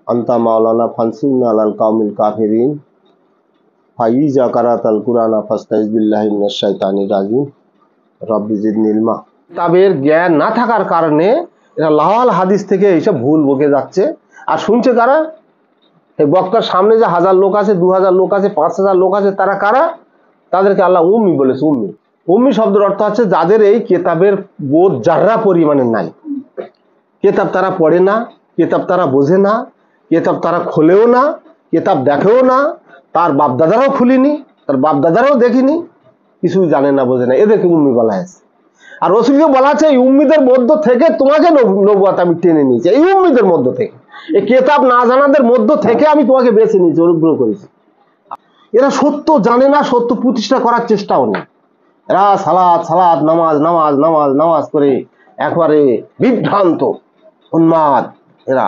আনতা মাওলানা ফানসুরনা আলাল কাউমিল কাফিরিন ফাইজা কারাতাল কুরআনা ফাস্তাইজ বিল্লাহি মিনাশ শাইতানির রাজিম রব্বি জিদনি ইলমা। কিতাবের জ্ঞান না থাকার কারণে এরা লাওয়াল হাদিস থেকে এইসব ভুল বকে যাচ্ছে। আর শুনছে কারা? এই বক্তার সামনে যে 1000 লোক আছে, 2000 লোক আছে, 5000 লোক আছে, তারা কারা? তাদেরকে আল্লাহ উম্মি বলেছে। উম্মি উম্মি শব্দের অর্থ হচ্ছে যাদের এই কেতাবের বোধ যারা পরিমাণে নাই। কেতাব তারা পড়ে না, কেতাব তারা বোঝে না, কেতাব তারা খোলেও না, কেতাব দেখেও না, তার বাপদাদারাও খুলিনি, তার বাপদাদারাও দেখিনি, কিছুই জানে না, বোঝে না, এদেরকে উম্মি বলা হয়েছে। আর রসুলকে বলা আছে এই উম্মিদের মধ্য থেকে তোমাকে নবুয়ত আমি টেনে নিয়েছি। এই উম্মিদের মধ্য থেকে, এই কেতাব না জানাদের মধ্য থেকে আমি তোমাকে বেছে নিয়েছি, অনুগ্রহ করেছি। এরা সত্য জানে না, সত্য প্রতিষ্ঠা করার চেষ্টাও নেই। এরা সালাত সালাত নামাজ নামাজ নামাজ নামাজ করে একবারে বিভ্রান্ত উন্মাদ। এরা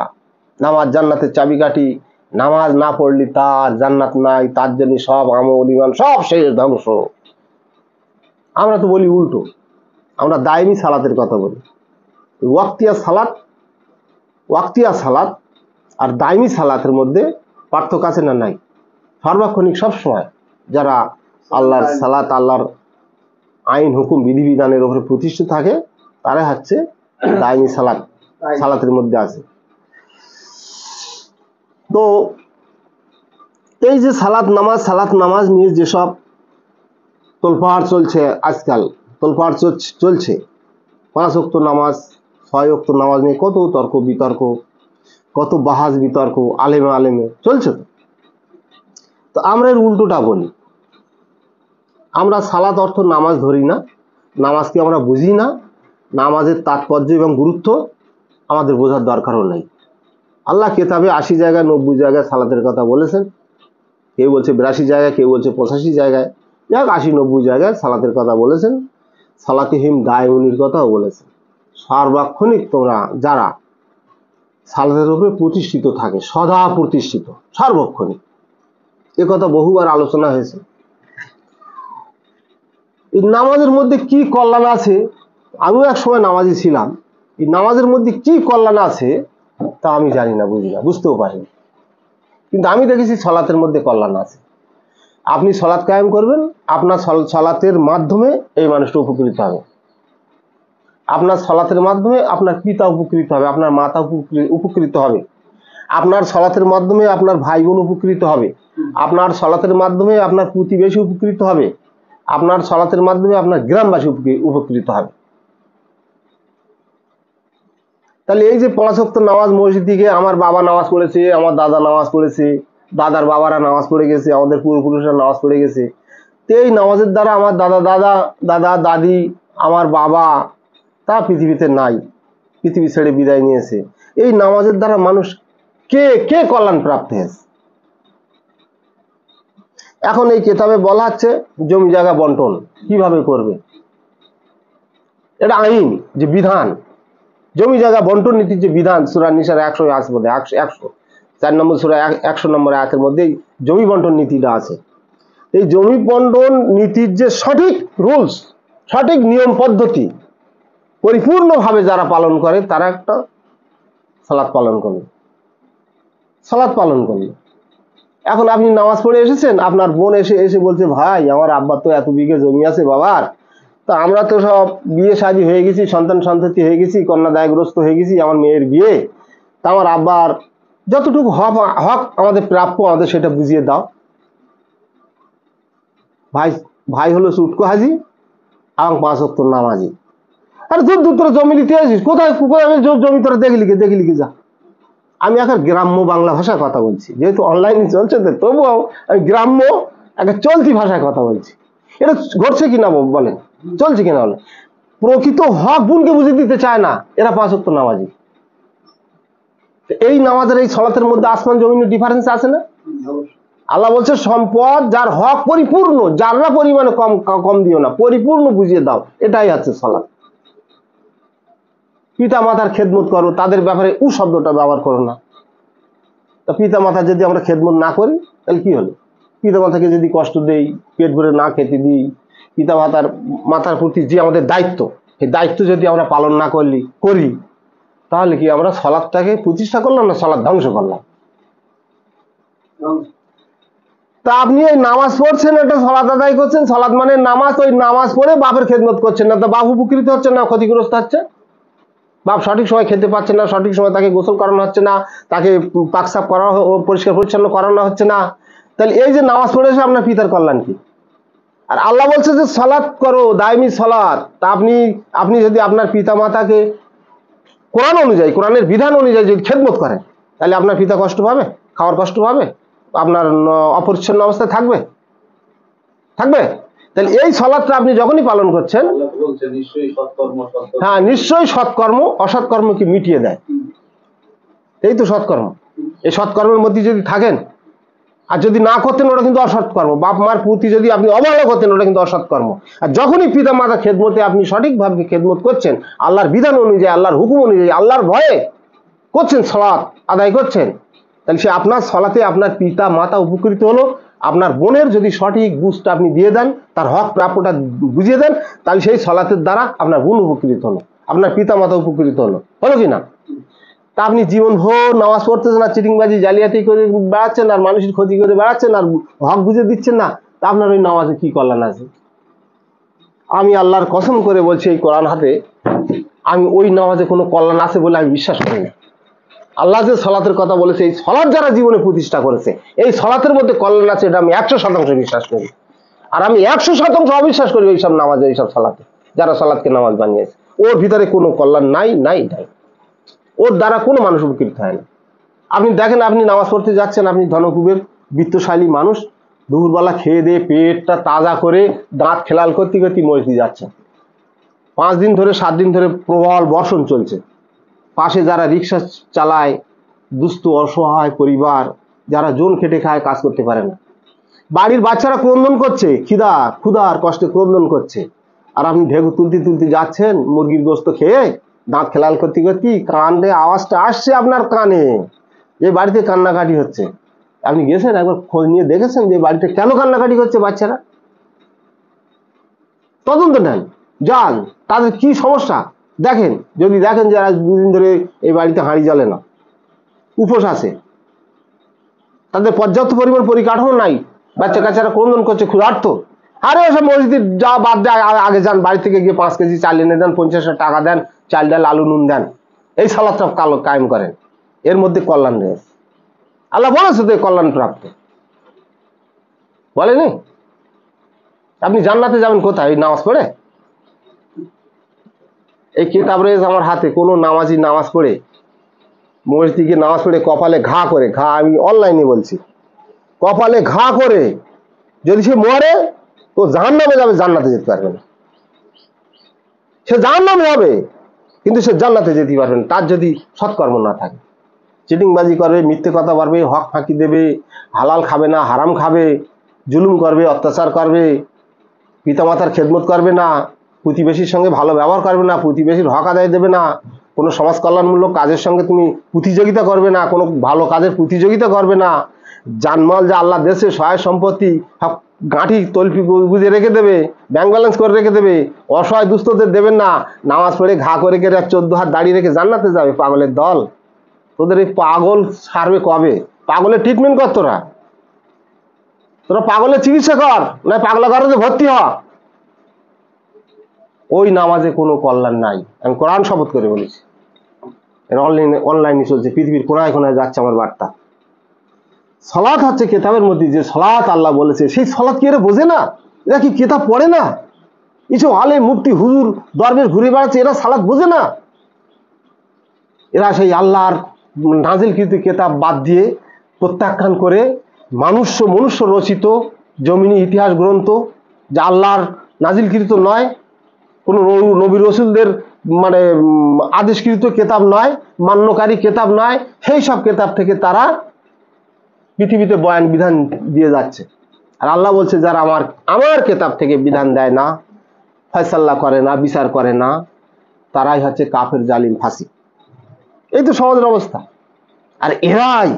নামাজ জান্নাতের চাবিকাঠি, নামাজ না পড়লি তার জান্নাত নাই, তার জন্য সব আমল ইমান সব শেষ, ধ্বংস। আমরা তো বলি উল্টো, আমরা দায়মি সালাতের কথা বলি। ওয়াক্তিয়া সালাত আর দায়মি সালাতের মধ্যে পার্থক্য আছে না? নাই। সার্বক্ষণিক সবসময় যারা আল্লাহর সালাত, আল্লাহর আইন হুকুম বিধিবিধানের উপরে প্রতিষ্ঠিত থাকে, তারা হচ্ছে দায়মি সালাতের মধ্যে আছে। তো এই যে সালাত নামাজ নিয়ে যেসব তোলপাড় চলছে, আজকাল তোলপাড় চলছে, 5 ওয়াক্ত নামাজ 6 ওয়াক্ত নামাজ নিয়ে কত তর্ক বিতর্ক, কত বাহাস বিতর্ক আলেমে চলছে। তো আমরা এর উল্টোটা বলি। আমরা সালাত অর্থ নামাজ ধরি না, নামাজকে আমরা বুঝি না, নামাজের তাৎপর্য এবং গুরুত্ব আমাদের বোঝার দরকারও নেই। আল্লাহ কেতাবে 80 জায়গায় 90 জায়গায় সালাতের কথা বলেছেন। কেউ বলছে 82 জায়গায়, কেউ বলছে 85 জায়গায়, যাক 80-90 জায়গায় সালাতের কথা বলেছেন। সালাতিহিম দায়ুনির কথাও বলেছেন। সার্বক্ষণিক তোমরা যারা সালাতের উপরে প্রতিষ্ঠিত থাকে, সদা প্রতিষ্ঠিত, সার্বক্ষণিক, এ কথা বহুবার আলোচনা হয়েছে। এই নামাজের মধ্যে কি কল্যাণ আছে? আমিও এক সময় নামাজি ছিলাম। এই নামাজের মধ্যে কি কল্যাণ আছে তা আমি জানি না, বুঝি না, বুঝতেও পারিনি। কিন্তু আমি দেখেছি সালাতের মধ্যে কল্যাণ আছে। আপনি সালাত কায়েম করবেন, আপনার সালাতের মাধ্যমে এই মানুষটা উপকৃত হবে। আপনার সালাতের মাধ্যমে আপনার পিতা উপকৃত হবে, আপনার মাতা উপকৃত হবে, আপনার সালাতের মাধ্যমে আপনার ভাই বোন উপকৃত হবে, আপনার সালাতের মাধ্যমে আপনার প্রতিবেশী উপকৃত হবে, আপনার সালাতের মাধ্যমে আপনার গ্রামবাসী উপকৃত হবে। তাহলে এই যে 5 ওয়াক্ত নামাজ মসজিদ থেকে আমার বাবা নামাজ পড়েছে, আমার দাদা নামাজ পড়েছে, দাদার বাবারা নামাজ পড়ে গেছে, আমাদের পূর্বপুরুষরা নামাজ পড়ে গেছে। তো এই নামাজের দ্বারা আমার দাদা দাদি, আমার বাবা তা পৃথিবীতে নাই, পৃথিবী ছেড়ে বিদায় নিয়েছে। এই নামাজের দ্বারা মানুষ কে কল্যাণ প্রাপ্ত হয়েছে? এখন এই কেতাবে বলা হচ্ছে জমি জায়গা বন্টন কিভাবে করবে। এটা আইন, যে বিধান, জমি জায়গা বন্টন নীতির যে বিধান, সূরা নিসার 104 নম্বর সূরা 100 নম্বর আয়াতের মধ্যে জমি বন্টন নীতিটা আছে। এই জমি বন্টন নীতির যে সঠিক রুলস, সঠিক নিয়ম পদ্ধতি পরিপূর্ণভাবে যারা পালন করে, তারা একটা সালাত পালন করবে। এখন আপনি নামাজ পড়ে এসেছেন, আপনার বোন এসে বলছে, ভাই আমার আব্বার তো এত বিঘে জমি আছে বাবার, তো আমরা তো সব বিয়ে শাদী হয়ে গেছি, সন্তান সন্ততি হয়ে গেছি, কন্যাদায়গ্রস্ত হয়ে গেছি, আমার মেয়ের বিয়ে, তা আমার আব্বার যতটুকু হক আমাদের প্রাপ্য, আমাদের সেটা বুঝিয়ে দাও। ভাই হলো চুটকো হাজি এবং 5 ওয়াক্ত নামাজি। আরে দূর তোরা জমি নিতে আসিস, কোথায় জমি তোরা দেখি লিখে যা। আমি এখন গ্রাম্য বাংলা ভাষায় কথা বলছি, যেহেতু অনলাইনে চলছে, তবুও আমি গ্রাম্য একটা চলতি ভাষায় কথা বলছি। এটা ঘটছে কিনা বলেন, চলছে কিনা বলেন। প্রকৃত হক বোনকে বুঝিয়ে দিতে চায় না এরা 5 ওয়াক্ত নামাজি। এই নামাজের এই সালাতের মধ্যে আসমান জমিনের ডিফারেন্স আছে না? আল্লাহ বলছে সম্পদ যার হক পরিপূর্ণ, যারা পরিমাণে কম দিও না, পরিপূর্ণ বুঝিয়ে দাও, এটাই হচ্ছে সালাত। পিতা মাতার খেদমত করো, তাদের ব্যাপারে শব্দটা ব্যবহার করো না। তা পিতা মাতা যদি আমরা খেদমত না করি তাহলে কি হলো? পিতা মাতাকে যদি কষ্ট দেই, পেট ভরে না খেতে দিই, পিতা মাতার প্রতি যে আমাদের দায়িত্ব, সেই দায়িত্ব যদি আমরা পালন না করি, তাহলে কি আমরা সালাতটাকে প্রতিষ্ঠা করলাম না সালাত ধ্বংস করলাম? তা আপনি এই নামাজ পড়ছেন, একটা সলাত আদায় করছেন, সলাত মানে নামাজ, ওই নামাজ পড়ে বাপের খেদমত করছেন না, তো বাপ উপকৃত হচ্ছে না ক্ষতিগ্রস্ত হচ্ছে? বাপ সঠিক সময় খেতে পাচ্ছে না, সঠিক সময় তাকে গোসল করানো হচ্ছে না, তাকে পাকসাপ করা, পরিষ্কার পরিচ্ছন্ন করানো হচ্ছে না, তাহলে এই যে নামাজ পড়ে এসে আপনার পিতার কল্যাণ কি? আর আল্লাহ বলছে যে সলাৎ করো, দায়মি সলাৎ। তা আপনি যদি আপনার পিতা মাতাকে কোরআন অনুযায়ী, কোরআনের বিধান অনুযায়ী যদি খেদমত করেন, তাহলে আপনার পিতা কষ্ট পাবে? খাওয়ার কষ্ট পাবে? আপনার অপরিচ্ছন্ন অবস্থায় থাকবে? তাহলে এই সলাৎটা আপনি যখনই পালন করছেন, হ্যাঁ নিশ্চয়ই সৎকর্ম অসৎকর্মকে মিটিয়ে দেয়। এই তো সৎকর্ম। এই সৎকর্মের মধ্যে যদি থাকেন, আর যদি না করতেন ওটা কিন্তু অসৎকর্ম। বাপ মার প্রতি যদি আপনি অবহেলা করতেন ওটা কিন্তু অসৎকর্ম। আর যখনই পিতা মাতা খেদমতে আপনি সঠিকভাবে খেদমত করছেন, আল্লাহর বিধান অনুযায়ী, আল্লাহর হুকুম অনুযায়ী, আল্লাহর ভয়ে করছেন, সলাৎ আদায় করছেন, তাহলে সে আপনার সলাতে আপনার পিতা মাতা উপকৃত হলো। আপনার বোনের যদি সঠিক বুঝটা আপনি দিয়ে দেন, তার হক প্রাপ্যটা বুঝিয়ে দেন, তাহলে সেই সলাতের দ্বারা আপনার বোন উপকৃত হলো, আপনার পিতা মাতা উপকৃত হলো কি না? তা আপনি জীবন ভোর নামাজ পড়তেছেন আর চিটিংবাজি জালিয়াতি করে বেড়াচ্ছেন, আর মানুষের ক্ষতি করে বেড়াচ্ছেন, আর হক বুঝে দিচ্ছেন না, তা আপনার ওই নামাজে কি কল্যাণ আছে? আমি আল্লাহর কসম করে বলছি, এই কোরআন হাতে, আমি ওই নামাজে কোনো কল্যাণ আছে বলে আমি বিশ্বাস করি না। আল্লাহ যে সলাতের কথা বলেছে, এই সলাৎ যারা জীবনে প্রতিষ্ঠা করেছে, এই সলাতের মধ্যে কল্যাণ আছে, এটা আমি 100% বিশ্বাস করি। আর আমি 100% অবিশ্বাস করি ওইসব নামাজে, এইসব সলাতে, যারা সলাৎকে নামাজ বানিয়েছে, ওর ভিতরে কোনো কল্যাণ নাই। ওর দ্বারা কোনো মানুষ উপকৃত হয় না। আপনি দেখেন, আপনি নামাজ পড়তে যাচ্ছেন, আপনি ধনকুবের বিত্তশালী মানুষ, দুপুরবেলা খেয়ে দিয়ে পেটটা তাজা করে দাঁত খেলাল করতে করতে মসজিদে যাচ্ছেন। 5 দিন ধরে 7 দিন ধরে প্রবল বর্ষণ চলছে। পাশে যারা রিক্সা চালায়, দুস্থ অসহায় পরিবার, যারা জোন খেটে খায়, কাজ করতে পারে না, বাড়ির বাচ্চারা ক্রন্দন করছে, ক্ষুধার কষ্টে ক্রন্দন করছে, আর আপনি ঢেকু তুলতে যাচ্ছেন মুরগির গোস্ত খেয়ে, দাঁত খেলাল করতে করতে কানে আওয়াজটা আসছে আপনার কানে, যে বাড়িতে কান্নাকাটি হচ্ছে। আপনি গেছেন একবার খোঁজ নিয়ে দেখেছেন যে বাড়িতে কেন কান্নাকাটি করছে বাচ্চারা? তদন্ত নেন, যান, তাদের কি সমস্যা দেখেন। যদি দেখেন যে আজ 2 দিন ধরে এই বাড়িতে হাঁড়ি জ্বলে না, উপোস আছে, তাদের পর্যাপ্ত পরিমাণ পরিকাঠামো নাই, বাচ্চা কাচ্চারা ক্রন্দন করছে, ক্ষুধার্ত, আরে ওসব মসজিদে যা বাদ দেয়, আগে যান, বাড়ি থেকে গিয়ে 5 কেজি চাল এনে দেন, 50 টাকা দেন, চাল ডাল আলু নুন দেন, এই সালাদটা কায়েম করেন, এর মধ্যে কল্যাণ রয়েছে। আল্লাহ বলেছে তো কল্যাণ প্রাপ্ত, বলেনি? আপনি জান্নাতে যাবেন কোথায়? এই নামাজ পড়ে। এই কিতাব রয়েছে আমার হাতে, কোনো নামাজি নামাজ পড়ে, মসজিদে নামাজ পড়ে কপালে ঘা করে, আমি অনলাইনে বলছি, কপালে ঘা করে যদি সে মরে, তো জাহান্নামে যাবে, জান্নাতে যেতে পারবে না। সে জাহান্নামে হবে, কিন্তু সে জান্নাতে যেতে পারবে না, তার যদি সৎকর্ম না থাকে। চিটিংবাজি করবে, মিথ্যে কথা বলবে, হক ফাঁকি দেবে, হালাল খাবে না, হারাম খাবে, জুলুম করবে, অত্যাচার করবে, পিতামাতার খেদমত করবে না, প্রতিবেশীর সঙ্গে ভালো ব্যবহার করবে না, প্রতিবেশীর হক আদায় দেবে না, কোনো সমাজ কল্যাণমূলক কাজের সঙ্গে তুমি প্রতিযোগিতা করবে না, কোনো ভালো কাজের প্রতিযোগিতা করবে না, জানমাল যা আল্লাহ দেশে সহায় সম্পত্তি সব গাঁঠি তল্পি বুঝে রেখে দেবে, ব্যাংক ব্যালেন্স করে রেখে দেবে, অসহায় দুস্থদের দেবেন না, নামাজ পড়ে ঘা করে 14 হাত দাঁড়িয়ে রেখে জান্নাতে যাবে। পাগলের দল, তোদের এই পাগল সারবে কবে? পাগলের ট্রিটমেন্ট কর, তোরা পাগলের চিকিৎসা কর, না পাগলা ঘরে ভর্তি হ। ওই নামাজে কোনো কল্যাণ নাই, আমি কোরআন শপথ করে বলেছি। অনলাইনে চলছে, পৃথিবীর কোনায় কোনায় যাচ্ছে আমার বার্তা। সলাৎ হচ্ছে কেতাবের মধ্যে যে সলাৎ আল্লাহ বলেছে, সেই সলাৎ কি এরা বোঝে না? এরা কি কেতাব পড়ে না? কিছু আলে মুফতি হুজুর দরবেশ ঘুরে বেড়াচ্ছে, এরা সালাত বোঝে না? এরা সেই আল্লাহর নাজিলকৃত কেতাব বাদ দিয়ে প্রত্যাখ্যান করে মনুষ্য রচিত জমিনী ইতিহাস গ্রন্থ, যা আল্লাহর নাজিলকৃত নয়, কোনো নবী রসুলদের মানে আদেশকৃত কেতাব নয়, মান্যকারী কেতাব নয়, সেই সব কেতাব থেকে তারা পৃথিবীতে বয়ান বিধান দিয়ে যাচ্ছে। আর আল্লাহ বলছে, যারা আমার কেতাব থেকে বিধান দেয় না, ফয়সাল্লা করে না, বিচার করে না, তারাই হচ্ছে কাফের, জালিম, ফাসিক। এই তো সমাজের অবস্থা। আর এরাই,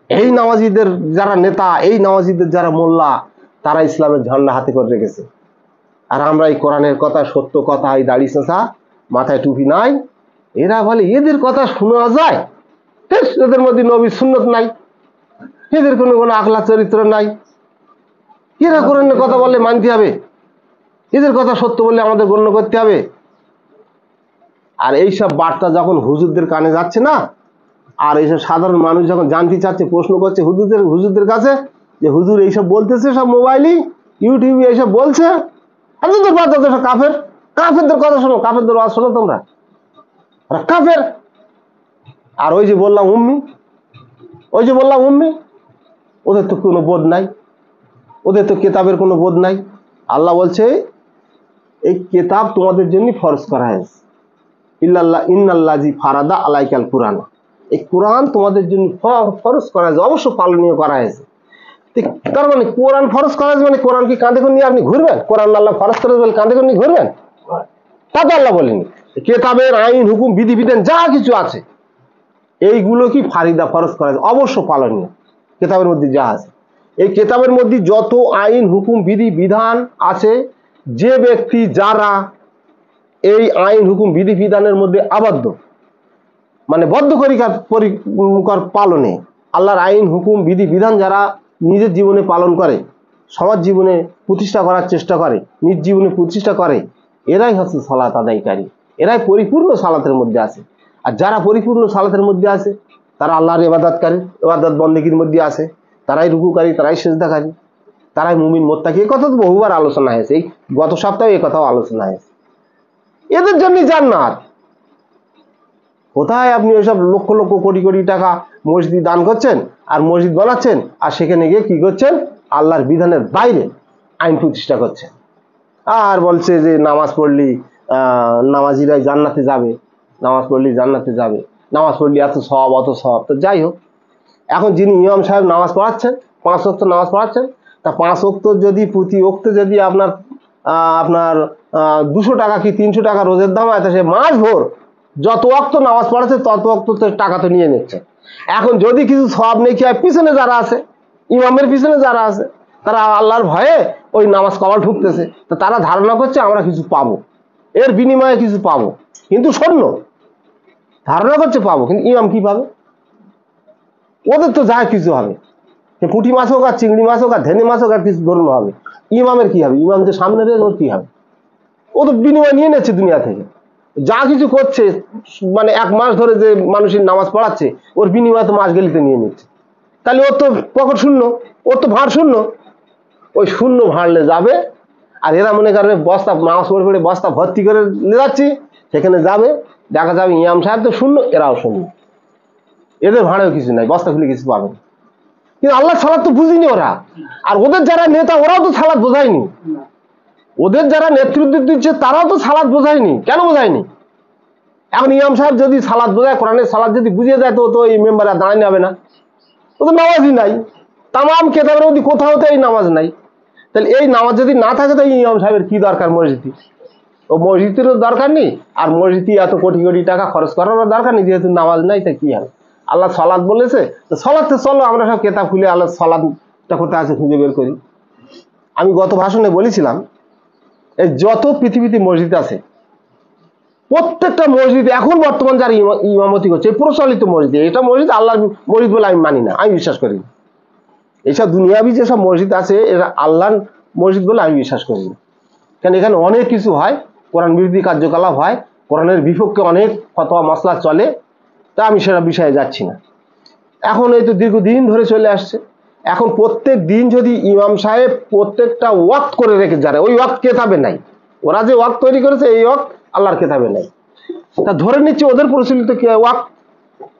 এই নামাজিদের যারা নেতা, এই নামাজিদের যারা মোল্লা, তারা ইসলামের ঝান্ডা হাতে করে রেখেছে। আর আমরা এই কোরআনের কথা, সত্য কথা, এই দাড়ি চাঁচা, মাথায় টুপি নাই, এরা বলে এদের কথা শোনা যায়, এদের মধ্যে নবী সুন্নত নাই, এদের কোনো আখলাক চরিত্র নাই। এরা কোরআনের কথা বললে মানতে হবে, এদের কথা সত্য বললে আমাদের গণ্য করতে হবে। আর এইসব বার্তা যখন হুজুরদের কানে যাচ্ছে না, আর এইসব সাধারণ মানুষ যখন জানতে চাচ্ছে, প্রশ্ন করছে হুজুরদের কাছে যে হুজুর এইসব বলতেছে, সব মোবাইলই ইউটিউবে এইসব বলছে, আর তোদের বাদ দাও, সব কাফেরদের কথা শোনো, কাফেরদের ওয়াজ শোনো তোমরা, কাফের। আর ওই যে বললাম উম্মি, ওদের তো কোনো বোধ নাই, ওদের তো কেতাবের কোনো বোধ নাই। আল্লাহ বলছে এই কেতাব তোমাদের জন্য ফরজ করা হয়েছে, ইন্নাল্লাযী ফারাদা আলাইকাল কুরআন, এই কোরআন তোমাদের জন্য ফরজ করা হয়েছে, অবশ্য পালনীয় করা হয়েছে। তার মানে কোরআন ফরজ করা হয়েছে মানে কোরআন কি কাঁধে করে নিয়ে আপনি ঘুরবেন? কোরআন আল্লাহ ফরজ করে বলে কাঁধে করে নিয়ে ঘুরবেন? তা তো আল্লাহ বলেনি। কেতাবের আইন হুকুম বিধিবিধান যা কিছু আছে এইগুলো কি ফারিদা ফরজ করা হয়েছে, অবশ্য পালনীয়। কেতাবের মধ্যে যা আছে, এই কেতাবের মধ্যে যত আইন হুকুম বিধি বিধান আছে, যে ব্যক্তি যারা এই আইন হুকুম বিধি বিধানের মধ্যে আবদ্ধ, মানে বদ্ধকর পালনে, আল্লাহর আইন হুকুম বিধি বিধান যারা নিজের জীবনে পালন করে, সমাজ জীবনে প্রতিষ্ঠা করার চেষ্টা করে, নিজ জীবনে প্রতিষ্ঠা করে, এরাই হচ্ছে সালাত আদায়কারী, এরাই পরিপূর্ণ সালাতের মধ্যে আছে। আর যারা পরিপূর্ণ সালাতের মধ্যে আছে তারা আল্লাহর ইবাদতকারী, ইবাদত বন্দেগীর মধ্যে আছে, তারাই রুকুকারী, তারাই সেজদাকারী, তারাই মুমিন মুত্তাকি। এই কথা তো বহুবার আলোচনা হয়েছে, এই গত সপ্তাহে এই কথাও আলোচনা হয়েছে। এদের জন্য জান্নাত। কোথায় আপনি ওইসব লক্ষ লক্ষ কোটি কোটি টাকা মসজিদ দান করছেন আর মসজিদ বানাচ্ছেন, আর সেখানে গিয়ে কি করছেন? আল্লাহর বিধানের বাইরে আইন প্রতিষ্ঠা করছেন, আর বলছে যে নামাজ পড়লি নামাজিরাই জান্নাতে যাবে, নামাজ পড়লি জান্নাতে যাবে, নামাজ পড়লি এত সওয়াব অত সওয়াব। তো যাই হোক, এখন যিনি ইমাম সাহেব নামাজ পড়াচ্ছেন, 5 ওয়াক্ত নামাজ পড়াচ্ছেন, তা 5 ওয়াক্ত যদি প্রতি ওয়াক্তে যদি আপনার 200 টাকা কি 300 টাকা রোজের দাম হয়, তা সে মাস ভোর যত ওয়াক্ত নামাজ পড়াচ্ছে তত ওয়াক্ত টাকা তো নিয়ে নিচ্ছে। এখন যদি কিছু সওয়াব নেই, কি হয়? পিছনে যারা আছে, ইমামের পিছনে যারা আছে, তারা আল্লাহর ভয়ে ওই নামাজ কবর ঢুকতেছে, তো তারা ধারণা করছে আমরা কিছু পাবো, এর বিনিময়ে কিছু পাবো, কিন্তু শূন্য ধারণা করছে পাবো, কিন্তু ইমাম কি পাবে? ওদের তো যা কিছু হবে, পুঁটি মাছ হোক আর চিংড়ি মাছ হোক আর ধেনে মাছ হোক আর কিছু ধরুন হবে, ইমামের কি হবে? ইমাম যে সামনে রয়েছে ওর কি হবে? ও তো বিনিময় নিয়ে নিচ্ছে দুনিয়া থেকে, যা কিছু করছে, মানে 1 মাস ধরে যে মানুষের নামাজ পড়াচ্ছে ওর বিনিময় তো মাস গেলিতে নিয়ে নিচ্ছে, তাহলে ওর তো পকেট শূন্য, ওর তো ভাঁড় শূন্য। ওই শূন্য ভাঁড়লে যাবে, আর এরা মনে করবে বস্তা নামাজ পড়ে পড়ে বস্তা ভর্তি করে নিয়ে যাচ্ছি, সেখানে যাবে, দেখা যাবে ইমাম সাহেব তো শূন্য, এরাও শূন্য, এদের ভাঁড়েও কিছু নাই, বস্তা খুলে কিছু পাবে না। কিন্তু আল্লাহ সালাত তো বুঝিনি ওরা, আর ওদের যারা নেতা ওরাও তো সালাত বোঝায়নি, ওদের যারা নেতৃত্ব দিচ্ছে তারাও তো সালাত বোঝায়নি। কেন বোঝায়নি? এখন ইমাম সাহেব যদি সালাত বোঝায়, কোরআনের সালাত যদি বুঝিয়ে দেয়, তো এই মেম্বাররা দাঁড়ানো হবে না, ও তো নামাজই নাই, তামাম কেতাবের মধ্যে কোথাও তো এই নামাজ নাই। তাহলে এই নামাজ যদি না থাকে তো ইমাম সাহেবের কি দরকার মসজিদে? ও মসজিদেরও দরকার নেই, আর মসজিদে এত কোটি কোটি টাকা খরচ করারও দরকার নেই, যেহেতু নামাজ নাই, তা কি হবে? আল্লাহ সালাত বলেছে, তো সালাতে চলো, আমরা সব কেতাব খুলে আল্লাহ সালাতটা কোথায় আছে খুঁজে বের করি। আমি গত ভাষণে বলেছিলাম, এই যত পৃথিবীতে মসজিদ আছে, প্রত্যেকটা মসজিদ এখন বর্তমান যারা ইমামতি করছে প্রচলিত মসজিদ, এটা মসজিদ আল্লাহর মসজিদ বলে আমি মানি না, আমি বিশ্বাস করি না। এইসব দুনিয়াবি যেসব মসজিদ আছে এরা আল্লাহর মসজিদ বলে আমি বিশ্বাস করি না। কারণ এখানে অনেক কিছু হয়, কোরআন বিরোধী কার্যকলাপ হয়, কোরআনের বিপক্ষে অনেক ফতোয়া মাসলা চলে, তা আমি সেটা বিষয়ে যাচ্ছি না। এখন এই তো দীর্ঘদিন ধরে চলে আসছে, এখন প্রত্যেক দিন যদি ইমাম সাহেব প্রত্যেকটা ওয়াক্ত করে রেখে যারা, ওই ওয়াক্ত কেতাবে নাই, ওরা যে ওয়াক্ত তৈরি করেছে এই ওয়াক্ত আল্লাহর কেতাবে নাই, তা ধরে নিচ্ছে ওদের প্রচলিত ওয়াক্ত,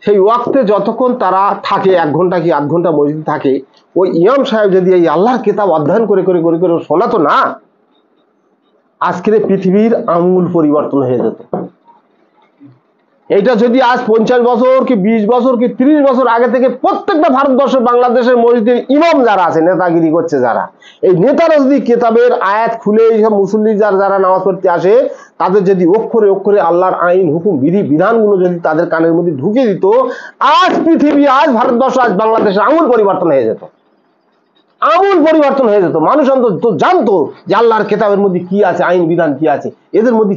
সেই ওয়াক্তে যতক্ষণ তারা থাকে, 1 ঘন্টা কি 8 ঘন্টা মসজিদ থাকে, ওই ইমাম সাহেব যদি এই আল্লাহর কিতাব অধ্যয়ন করে করে করে করে শোনাতো না, আজকের পৃথিবীর আমূল পরিবর্তন হয়ে যেত। এইটা যদি আজ 50 বছর কি 20 বছর কি 30 বছর আগে থেকে প্রত্যেকটা ভারতবর্ষ বাংলাদেশের মসজিদের ইমাম যারা আছে, নেতাগিরি করছে যারা, এই নেতারা যদি কেতাবের আয়াত খুলে এইসব মুসল্লি যারা নামাজ পড়তে আসে, তাদের যদি অক্ষরে অক্ষরে আল্লাহর আইন হুকুম বিধি বিধানগুলো যদি তাদের কানের মধ্যে ঢুকে দিত, আজ পৃথিবী, আজ ভারতবর্ষ, আজ বাংলাদেশে আমূল পরিবর্তন হয়ে যেত, আমূল পরিবর্তন হয়ে যেত। মানুষ অন্তত জানতো যে আল্লাহর কেতাবের মধ্যে কি আছে, আইন বিধান কি আছে, এদের মধ্যে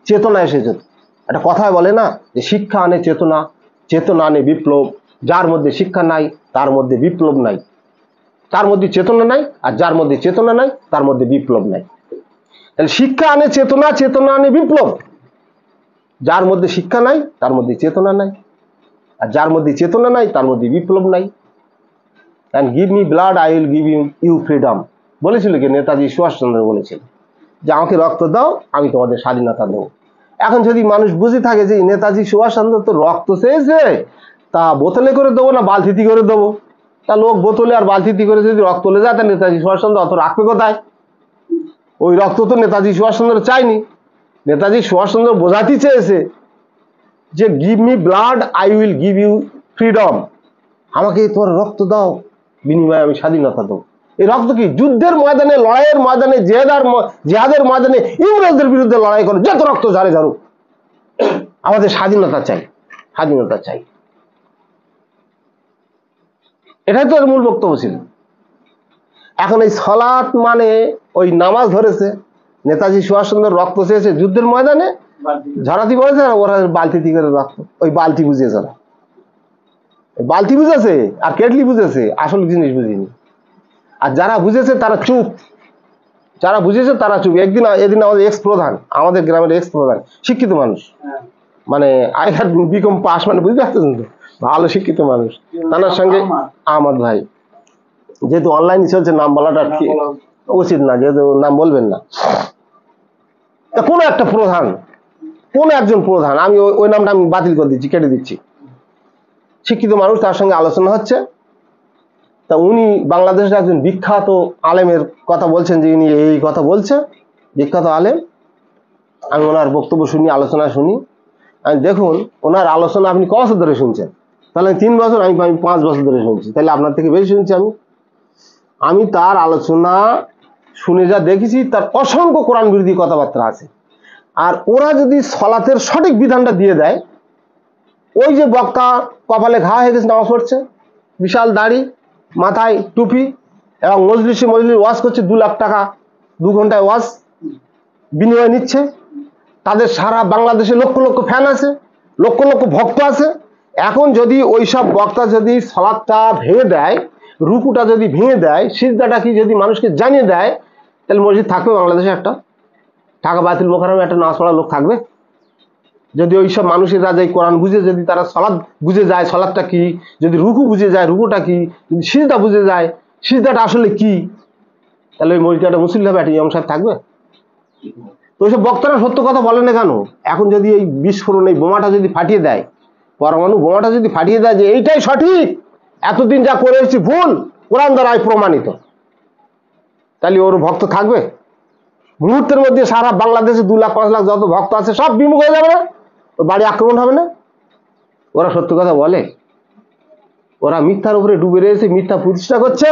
চেতনা এসে যেত। একটা কথায় বলে না যে শিক্ষা আনে চেতনা, চেতনা আনে বিপ্লব, যার মধ্যে শিক্ষা নাই তার মধ্যে বিপ্লব নাই, তার মধ্যে চেতনা নাই, আর যার মধ্যে চেতনা নাই তার মধ্যে বিপ্লব নাই। তাহলে শিক্ষা আনে চেতনা, চেতনা আনে বিপ্লব। যার মধ্যে শিক্ষা নাই তার মধ্যে চেতনা নাই, আর যার মধ্যে চেতনা নাই তার মধ্যে বিপ্লব নাই। And give me blood I will give you freedom বলেছিল কি নেতাজি সুভাষচন্দ্র বলেছিল যে আমাকে রক্ত দাও আমি তোমাদের স্বাধীনতা দেবো। এখন যদি মানুষ বুঝে থাকে যে নেতাজি সুভাষচন্দ্র তো রক্ত চেয়েছে, তা বোতলে করে দেবো না বালতিতে করে দেবো, তা লোক বোতলে আর বালতিতে করে যদি রক্ত তুলে যায় তা নেতাজি সুভাষচন্দ্র অত রাখবে কোথায়? ওই রক্ত তো নেতাজি সুভাষচন্দ্র চায়নি। নেতাজি সুভাষচন্দ্র বোঝাতে চেয়েছে যে give me blood I will give you freedom, আমাকে তোমার রক্ত দাও বিনিময়ে আমি স্বাধীনতা দেবো। এই রক্ত কি? যুদ্ধের ময়দানে, লড়াইয়ের ময়দানে, জেহাদের ময়দানে ইংরেজদের বিরুদ্ধে লড়াই করে যত রক্ত ঝাড়ে ঝাড়ুক, আমাদের স্বাধীনতা চাই, স্বাধীনতা চাই। এটাই তো এর মূল বক্তব্য ছিল। এখন এই সালাত মানে ওই নামাজ ধরেছে, নেতাজি সুভাষচন্দ্র রক্ত চেয়েছে যুদ্ধের ময়দানে, ঝরাতি বলেছে, ওরা বালতি করে রক্ত, ওই বালতি বুঝিয়েছে, ওরা বালতি বুঝেছে আর কেটলি বুঝেছে, আসল জিনিস বুঝিনি। আর যারা বুঝেছে তারা চুপ, যারা বুঝেছে তারা চুপ। এদিন আমাদের এক্স প্রধান, আমাদের গ্রামের এক্স প্রধান, শিক্ষিত মানুষ, মানে আই হ্যাড বিকম পাস, মানে বুঝতে পারতেছেন তো, ভালো শিক্ষিত মানুষ। তার সঙ্গে আহমদ ভাই, যেহেতু অনলাইনে চলছে নাম বলাটা উচিত না, যেহেতু নাম বলবেন না, কোনো একটা প্রধান, কোন একজন প্রধান, আমি ওই নামটা আমি বাতিল করে দিচ্ছি, কেটে দিচ্ছি, শিক্ষিত মানুষ, তার সঙ্গে আলোচনা হচ্ছে। তা উনি বাংলাদেশের একজন বিখ্যাত আলেমের কথা বলছেন, যে উনি এই কথা বলছে, বিখ্যাত আলেম। আমি ওনার বক্তব্য শুনি, আলোচনা শুনি। আমি দেখুন ওনার আলোচনা আপনি ক বছর ধরে শুনছেন? তাহলে 3 বছর, আমি 5 বছর ধরে শুনছি, তাহলে আপনার থেকে বেশি শুনছি আমি তার আলোচনা শুনে যা দেখেছি, তার অসংখ্য কোরআন বিরোধী কথাবার্তা আছে। আর ওরা যদি সলাতের সঠিক বিধানটা দিয়ে দেয়, ওই যে বক্তা কপালে ঘা হয়ে গেছে, নামাজ পড়ছে, বিশাল দাড়ি, মাথায় টুপি, এবং মজলিস ওয়াজ করছে, 2 লাখ টাকা 2 ঘন্টায় ওয়াজ বিনিময় নিচ্ছে। তাদের সারা বাংলাদেশে লক্ষ লক্ষ ফ্যান আছে, লক্ষ লক্ষ ভক্ত আছে। এখন যদি ওই সব বক্তা যদি সালাতটা ভেঙে দেয়, রুকুটা যদি ভেঙে দেয়, সিজদাটা কি যদি মানুষকে জানিয়ে দেয়, তাহলে মসজিদ থাকবে বাংলাদেশে? একটা ঢাকা বায়তুল মোকাররমে একটা নামাজ পড়ার লোক থাকবে? যদি ওই সব মানুষেরা যে কোরআন বুঝে, যদি তারা সালাত বুঝে যায় সালাতটা কি, যদি রুকু বুঝে যায় রুকুটা কি, যদি সিজদা বুঝে যায় সিজদাটা আসলে কি, তাহলে ওই মসজিদটা মুসল্লি হবে, একটা ইমাম সাহেব থাকবে? তো ওইসব বক্তারা সত্য কথা বলে না কেন? এখন যদি এই বিস্ফোরণ, এই বোমাটা যদি ফাটিয়ে দেয়, পরমাণু বোমাটা যদি ফাটিয়ে দেয় যে এইটাই সঠিক, এতদিন যা করে এসেছি ভুল, কোরআন দ্বারাই প্রমাণিত, তাহলে ওর ভক্ত থাকবে? মুহূর্তের মধ্যে সারা বাংলাদেশে 2 লাখ 5 লাখ যত ভক্ত আছে সব বিমুখ হয়ে যাবে না? ওর বাড়ি আক্রমণ হবে না? ওরা সত্য কথা বলে? ওরা মিথ্যার উপরে ডুবে রয়েছে, মিথ্যা প্রতিষ্ঠা করছে।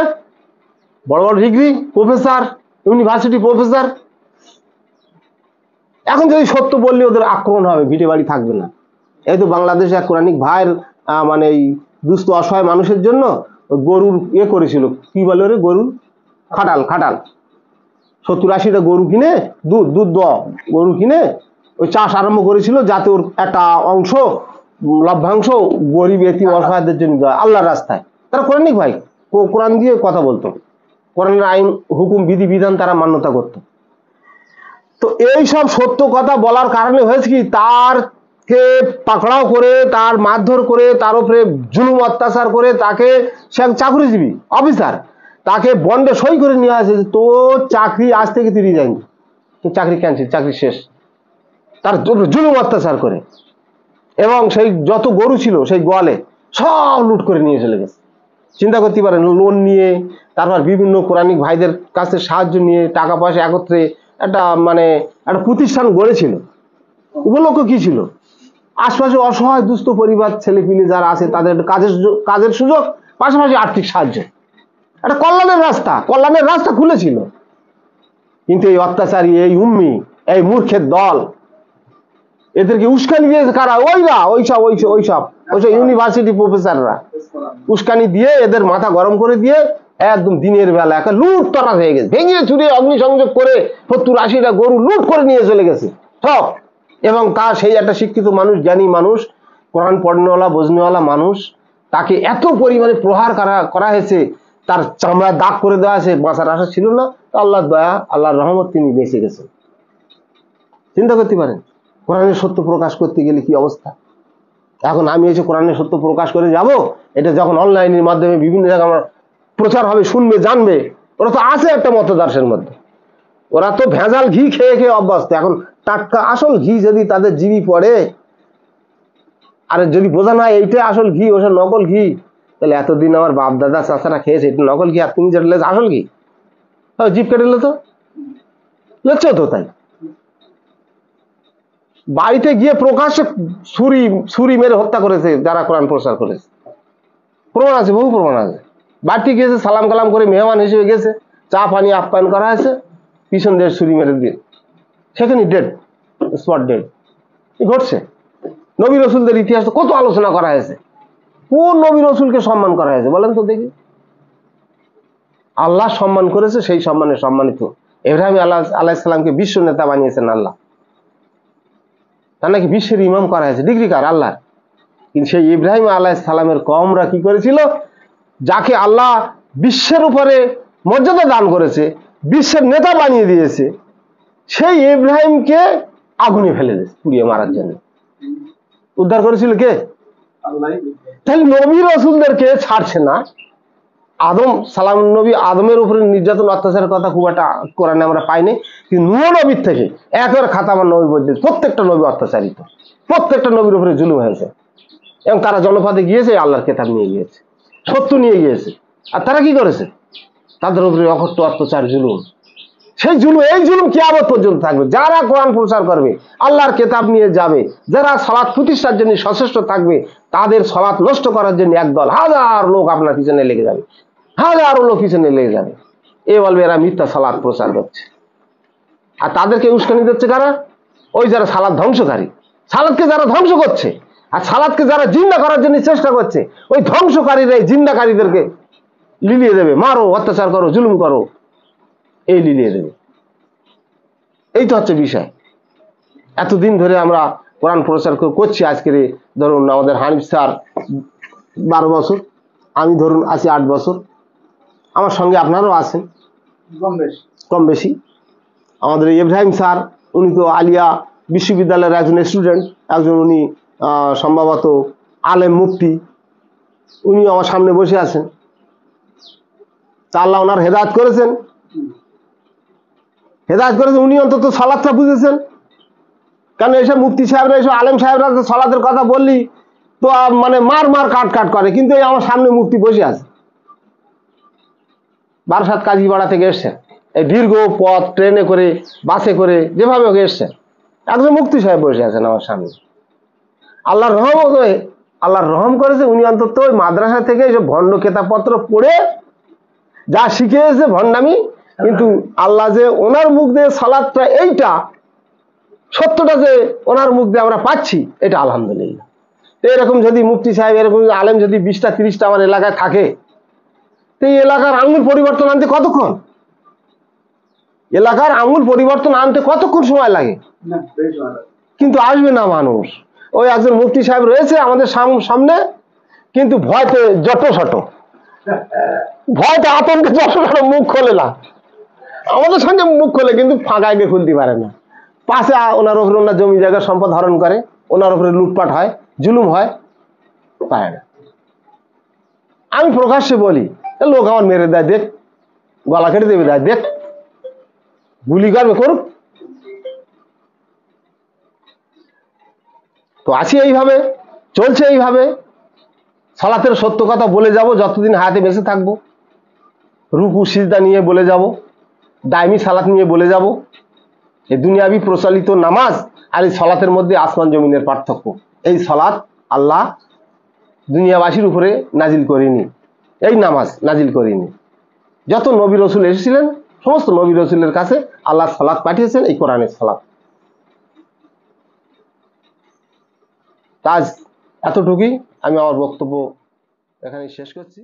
বড় বড় ডিগ্রি প্রফেসর, ইউনিভার্সিটি প্রফেসর। এখন যদি সত্য বললে ওদের আক্রমণ হবে, ভিটে বাড়ি থাকবে না। এই তো বাংলাদেশে এক কোরআনিক ভাইয়ের মানে এই দুস্থ অসহায় মানুষের জন্য গরুর করেছিল, কি বলে ওরে, গরুর খাটাল, 70-80টা গরু কিনে, দুধ গরু কিনে ওই চাষ আরম্ভ করেছিল, যাতে ওর একটা অংশ, লভ্যাংশ গরিব এতিম অসহায়দের জন্য দেয় আল্লাহর রাস্তায়। তারা কোরআনিক ভাই, কোরআন দিয়ে কথা বলতো, কোরআনের আইন হুকুম বিধি বিধান তারা মান্যতা করতো। তো এই সব সত্য কথা বলার কারণে হয়েছে কি, তারকে পাকড়াও করে, তার মারধর করে, তার উপরে জুলুম অত্যাচার করে, তাকে, সে চাকরিজীবী অফিসার, তাকে বন্ডে সই করে নিয়ে আসে, তোর চাকরি আজ থেকে 30 যায়নি, তোর চাকরি ক্যান্সেল, চাকরি শেষ। তার জুলুম অত্যাচার করে, এবং সেই যত গরু ছিল সেই গোয়ালে সব লুট করে নিয়ে চলে গেছে। চিন্তা করতে পারেন, লোন নিয়ে, তারপর বিভিন্ন কোরআনিক ভাইদের কাছে সাহায্য নিয়ে, টাকা পয়সা একত্রে একটা মানে একটা প্রতিষ্ঠান গড়েছিল। উপলক্ষ কি ছিল? আশপাশে অসহায় দুস্থ পরিবার, ছেলেপিলে যারা আছে তাদের কাজের সুযোগ, পাশাপাশি আর্থিক সাহায্য, একটা কল্যাণের রাস্তা খুলেছিল। কিন্তু এই অত্যাচারী, এই উম্মি, এই মূর্খের দল, এদেরকে উস্কানি দিয়েছে কারা? ওইসব ইউনিভার্সিটি প্রফেসররা উস্কানি দিয়ে, এদের মাথা গরম করে দিয়ে একদম দিনের বেলা একটা লুট তরা হয়ে গেছে, ভেঙে চুরে অগ্নিসংযোগ করে 70-80টা গরু লুট করে নিয়ে চলে গেছে সব। এবং তা সেই একটা শিক্ষিত মানুষ, জ্ঞানী মানুষ, কোরআন পড়নেওয়ালা বোঝনেওয়ালা মানুষ, তাকে এত পরিমাণে প্রহার করা হয়েছে, তার চামড়া দাগ করে দেওয়া হয়েছে, বাঁচার আশা ছিল না। তো আল্লাহর দয়া, আল্লাহর রহমত, তিনি বেঁচে গেছেন। চিন্তা করতে পারেন কোরআনের সত্য প্রকাশ করতে গেলে কি অবস্থা। এখন আমি এসে কোরআনের সত্য প্রকাশ করে যাব, এটা যখন অনলাইনের মাধ্যমে বিভিন্ন জায়গায় আমার প্রচার হবে, শুনবে, জানবে, ওরা তো আছে একটা মতদর্শের মধ্যে, ওরা তো ভেজাল ঘি খেয়ে খেয়ে অভ্যস্ত। এখন টাটকা আসল ঘি যদি তাদের জিভি পড়ে, আর যদি বোঝা না এইটাই আসল ঘি, ওসব নকল ঘি, তাহলে এতদিন আমার বাপ দাদা চাচারা খেয়েছে এটা নকল ঘি, আর তুমি যেটা আসল ঘি, জিভ কেটে তো লেচ্ছ তো। তাই বাড়িতে গিয়ে প্রকাশ্যে ছুরি মেরে হত্যা করেছে যারা কোরআন প্রচার করেছে, প্রমাণ আছে, বহু প্রমাণ আছে। বাড়িতে গিয়েছে, সালাম কালাম করে মেহমান হিসেবে গেছে, চা পানি আপ্যায়ন করা হয়েছে, পিছন দিয়ে ছুরি মেরে দিয়ে সেখানে ডেড, স্পট ডেড ঘটছে। নবী রসুলদের ইতিহাস কত আলোচনা করা হয়েছে, কোন নবী রসুলকে সম্মান করা হয়েছে বলেন তো দেখি। আল্লাহ সম্মান করেছে, সেই সম্মানে সম্মানিত। ইব্রাহিম আলাইহিসসালামকে বিশ্ব নেতা বানিয়েছেন আল্লাহ, তার নাকি বিশ্বের ইমাম করা হয়েছে, ডিগ্রি কার আল্লাহ। কিন্তু সেই ইব্রাহিম আলাইহিসসালামের কওমরা কি করেছিল, যাকে আল্লাহ বিশ্বের উপরে মর্যাদা দান করেছে, বিশ্বের নেতা বানিয়ে দিয়েছে, সেই ইব্রাহিমকে আগুনে ফেলে দিয়েছে পুড়িয়ে মারার জন্য। উদ্ধার করেছিল কে? তাহলে নবী রসুলদেরকে ছাড়ছে না। আদম সালাম নবী আদমের উপরে নির্যাতন অত্যাচারের কথা খুব একটা কোরআনে আমরা পাইনি, কিন্তু নূহ নবীর থেকে একেবারে খাতামান নবী পর্যন্ত প্রত্যেকটা নবী অত্যাচারিত, প্রত্যেকটা নবীর উপরে জুলুম হয়েছে, এবং তারা জনপদে গিয়েছে, আল্লাহর কিতাব নিয়ে গিয়েছে, সত্য নিয়ে গিয়েছে। আর তারা কি করেছে? তাদের উপরে অকট্ট অত্যাচার, জুলুম। সেই জুলুম, এই জুলুম কিয়ামত পর্যন্ত থাকবে। যারা কোরআন প্রচার করবে, আল্লাহর কিতাব নিয়ে যাবে, যারা সালাত প্রতিষ্ঠার জন্য সচেষ্ট থাকবে, তাদের সালাত নষ্ট করার জন্য একদল হাজার লোক আপনার পিছনে লেগে যাবে, হাজারো লোক পিছনে লেগে যাবে। এ বলবে এরা মিথ্যা সালাত প্রচার করছে। আর তাদেরকে উস্কানি দিচ্ছে কারা? ওই যারা সালাত ধ্বংসকারী, সালাতকে যারা ধ্বংস করছে, আর সালাতকে যারা জিন্দা করার জন্য চেষ্টা করছে, ওই ধ্বংসকারীরা জিন্দাকারীদেরকে লিলিয়ে দেবে, মারো, অত্যাচার করো, জুলুম করো, এই লিলিয়ে দেবে। এই তো হচ্ছে বিষয়। এতদিন ধরে আমরা কোরআন প্রচার করছি। আজকের ধরুন আমাদের হানিফ স্যার 12 বছর, আমি ধরুন আছি 8 বছর, আমার সঙ্গে আপনারাও আছেন কম বেশি। আমাদের ইব্রাহিম স্যার, উনি তো আলিয়া বিশ্ববিদ্যালয়ের একজন স্টুডেন্ট, একজন উনি সম্ভবত আলেম মুফতি, উনি আমার সামনে বসে আছেন। তা আল্লাহ ওনার হেদায়েত করেছেন, উনি অন্তত সালাতটা বুঝেছেন। কারণ এইসব মুফতি সাহেবরা, এইসব আলেম সাহেবরা সালাতের কথা বললি তো মানে মার কাট করে, কিন্তু এই আমার সামনে মুফতি বসে আছে, বারাসাত কাজীপাড়া থেকে এসছেন, এই দীর্ঘ পথ ট্রেনে করে, বাসে করে, যেভাবে ওকে এসছেন, একজন মুফতি সাহেব বসে আছেন আমার সামনে। আল্লাহর রহম করেছে, উনি অন্তত ওই মাদ্রাসা থেকে এইসব ভণ্ড কেতাবপত্র পড়ে যা শিখেছে ভণ্ডামি, কিন্তু আল্লাহ যে ওনার মুখ দিয়ে সালাতটা, এইটা সত্যটা যে ওনার মুখ দিয়ে আমরা পাচ্ছি, এটা আলহামদুলিল্লাহ। তো এরকম যদি মুফতি সাহেব, এরকম আলেম যদি 20টা 30টা আমার এলাকায় থাকে, তো এই এলাকার আমূল পরিবর্তন আনতে কতক্ষণ, এলাকার আমূল পরিবর্তন আনতে কতক্ষণ সময় লাগে? কিন্তু আসবে না মানুষ। ওই একজন মুফতি সাহেব রয়েছে আমাদের সামনে, কিন্তু ভয়তে ভয়তে আতঙ্কে মুখ খোলে না। আমাদের সঙ্গে মুখ খোলে, কিন্তু ফাঁকায় গিয়ে খুলতে পারে না। পাশে ওনার উপরে ওনার জমি জায়গা সম্পদ হরণ করে, ওনার উপরে লুটপাট হয়, জুলুম হয়, পারে না। আমি প্রকাশ্যে বলি, লোক আমার মেরে দেয়, দেখ, গলা কেটে দেবে, দেয়, দেখ, গুলি করবে, করুক। তো আছি এইভাবে, চলছে এইভাবে। সালাতের সত্য কথা বলে যাব যতদিন হায়াতে বেঁচে থাকবো, রুকু সিজদা নিয়ে বলে যাব, দায়মি সালাত নিয়ে বলে যাব। এই দুনিয়াবি প্রচলিত নামাজ আর এই সালাতের মধ্যে আসমান জমিনের পার্থক্য। এই সালাত আল্লাহ দুনিয়াবাসীর উপরে নাজিল করেনি, এই নামাজ নাজিল করেনি। যত নবী রসুল এসেছিলেন, সমস্ত নবী রসুলের কাছে আল্লাহ সালাত পাঠিয়েছেন, এই কোরআনের সালাত। আজ এতটুকুই, আমি আমার বক্তব্য এখানে শেষ করছি।